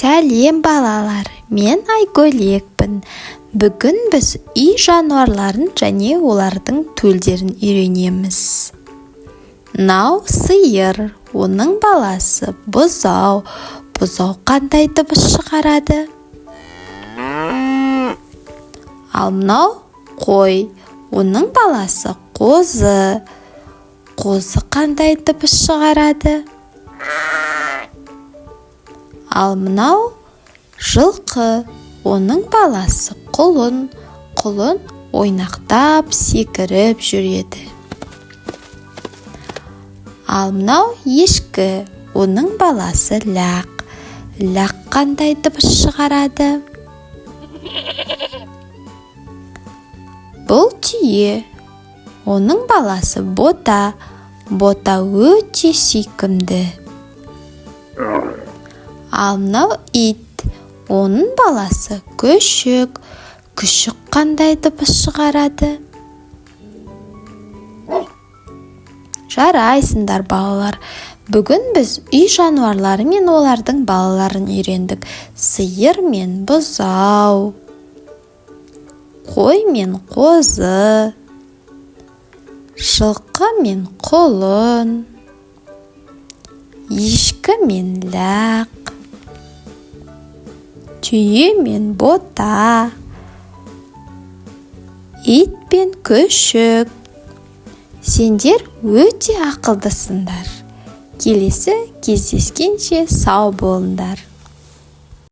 Сәлем балалар, мен Айгөлекпін. Бүгін біз үй жануарларын және олардың төлдерін үйренеміз. Нау сиыр, оның баласы бұзау. Бұзау қандай дыбыс шығарады? Ал мынау қой, оның баласы қозы. Қозы қандай дыбыс шығарады? Ал мынау жылқы, оның баласы құлын. Құлын ойнақтап, секіріп жүреді. Ал мынау ешкі, оның баласы лақ. Лақ қандай дыбыс шығарады? Бұл түйе, оның баласы бота. Бота өте сүйкімді. Ал мынау ит, оның баласы күшік. Күшік қандай дыбыс шығарады? Жарайсыңдар балалар. Бүгін біз үй жануарлары мен олардың балаларын үйрендік. Сиыр мен бұзау, қой мен қозы, жылқы мен құлын, ешкі мен лақ, түйе мен бота, ит пен күшік. Сендер өте ақылдысыңдар. Келесі кездескенше сау болыңдар.